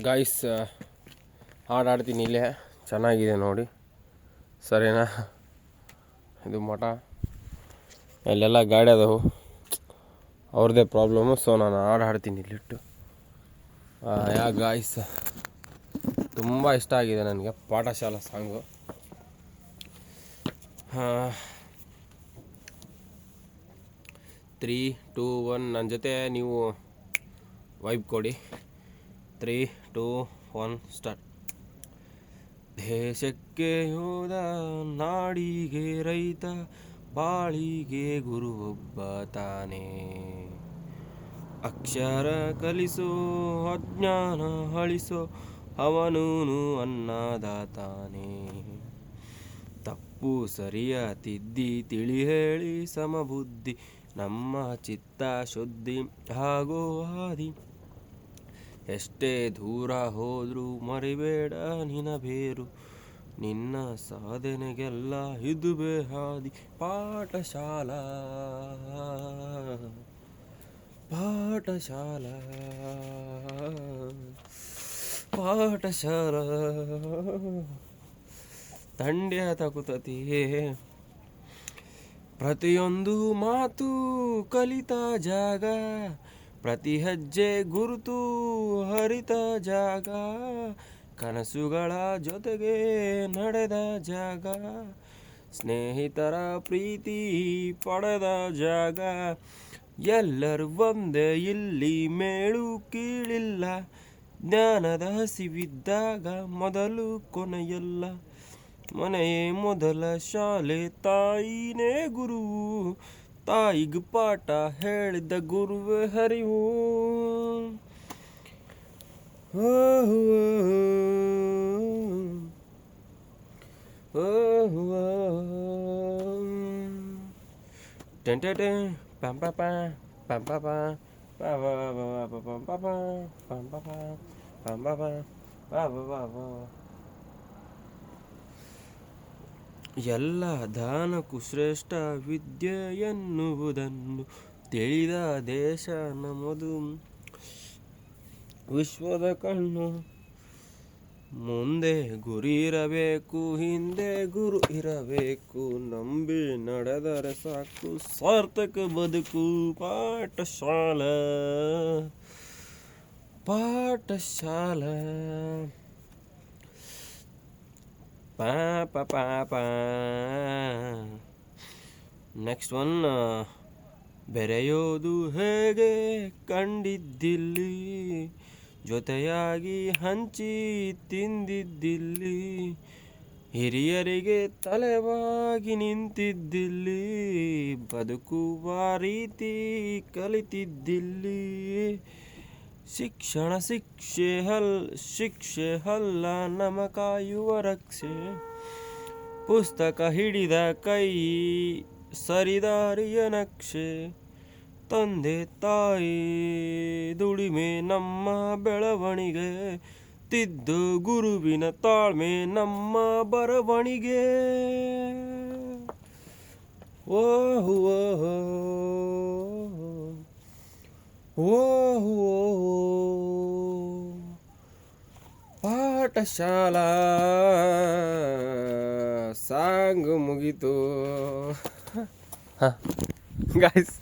Guys, ಹಾಡಾಡ್ತೀನಿ ಇಲ್ಲೇ. ಚೆನ್ನಾಗಿದೆ ನೋಡಿ, ಸರಿನಾ? ಇದು ಮಠ, ಅಲ್ಲೆಲ್ಲ ಗಾಡಿ ಅದಾವು, ಅವ್ರದ್ದೇ ಪ್ರಾಬ್ಲಮ್ಮು. ಸೊ ನಾನು ಹಾಡ್ತೀನಿ ಇಲ್ಲಿಟ್ಟು. ಗಾಯ್ಸ್, ತುಂಬ ಇಷ್ಟ ಆಗಿದೆ ನನಗೆ ಪಾಠಶಾಲಾ ಸಾಂಗು. 3, 2, 1 ನನ್ನ ಜೊತೆ ನೀವು ವೈಬ್ ಕೊಡಿ. 3, 2, 1 ಸ್ಟಾರ್ಟ್. ದೇಶಕ್ಕೆ ಯೋಧ, ನಾಡಿಗೆ ರೈತ, ಬಾಳಿಗೆ ಗುರು ಒಬ್ಬ ತಾನೇ. ಅಕ್ಷರ ಕಲಿಸೋ, ಅಜ್ಞಾನ ಅಳಿಸೋ, ಅವನೂನು ಅನ್ನದಾತಾನೆ. ತಪ್ಪು ಸರಿಯ ತಿದ್ದಿ ತಿಳಿ ಹೇಳಿ ಸಮಬುದ್ಧಿ, ನಮ್ಮ ಚಿತ್ತ ಶುದ್ಧಿ ಹಾಗೂ ಹಾದಿ. ಎಷ್ಟೇ ದೂರ ಹೋದರೂ ಮರಿಬೇಡ ನಿನ್ನ ಬೇರು, ನಿನ್ನ ಸಾಧನೆಗೆಲ್ಲ ಇದುವೇ ಹಾದಿ. ಪಾಠಶಾಲಾ ಪಾಠಶಾಲಾ ಪಾಠಶಾಲಾ ತಂಡ್ಯ ತಕುತತಿಯೇ. ಪ್ರತಿಯೊಂದು ಮಾತು ಕಲಿತ ಜಾಗ, ಪ್ರತಿ ಹೆಜ್ಜೆ ಗುರುತು ಹರಿತ ಜಾಗ, ಕನಸುಗಳ ಜೊತೆಗೆ ನಡೆದ ಜಾಗ, ಸ್ನೇಹಿತರ ಪ್ರೀತಿ ಪಡೆದ ಜಾಗ. ಎಲ್ಲರೂ ಒಂದೇ ಇಲ್ಲಿ, ಮೇಳು ಕೀಳಿಲ್ಲ, ಜ್ಞಾನದ ಹಸಿವಿದ್ದಾಗ ಮೊದಲು ಕೊನೆಯಲ್ಲ. ಮನೆಯೇ ಮೊದಲ ಶಾಲೆ, ತಾಯಿನೇ ಗುರು, ತಾಯಿಗೆ ಪಾಠ ಹೇಳಿದ ಗುರುವೇ ಹರಿವು. ಎಲ್ಲ ದಾನಕ್ಕೂ ಶ್ರೇಷ್ಠ ವಿದ್ಯೆ ಎನ್ನುವುದನ್ನು ತಿಳಿದ ದೇಶ ನಮ್ಮದು. ವಿಶ್ವದ ಕಣ್ಣು, ಮುಂದೆ ಗುರಿ ಇರಬೇಕು, ಹಿಂದೆ ಗುರು ಇರಬೇಕು, ನಂಬಿ ನಡೆದರೆ ಸಾಕು ಸಾರ್ಥಕ ಬದುಕು. ಪಾಠಶಾಲಾ ಪಾಠಶಾಲಾ ಪಾಪ. Next one. ಬೆರೆಯೋದು ಹೇಗೆ ಕಂಡಿದ್ದಿಲ್ಲಿ, ಜೊತೆಯಾಗಿ ಹಂಚಿ ತಿಂದಿದ್ದಿಲ್ಲಿ, ಹಿರಿಯರಿಗೆ ತಲೆವಾಗಿ ನಿಂತಿದ್ದಿಲ್ಲಿ, ಬದುಕುವ ರೀತಿ ಕಲಿತಿದ್ದಿಲ್ಲಿ. ಶಿಕ್ಷಣ ಶಿಕ್ಷೆ ಅಲ್ಲ ನಮ ಕಾಯುವ ರಕ್ಷೆ, ಪುಸ್ತಕ ಹಿಡಿದ ಕೈ ಸರಿದಾರಿಯ ನಕ್ಷೆ. ತಂದೆ ತಾಯಿ ದುಡಿಮೆ ನಮ್ಮ ಬೆಳವಣಿಗೆ, ತಿದ್ದು ಗುರುವಿನ ತಾಳ್ಮೆ ನಮ್ಮ ಬರವಣಿಗೆ. ಓಹ್ ಪಾಠಶಾಲಾ ಸಾಂಗ್ ಮುಗೀತು. ಗಾಯ್ಸ್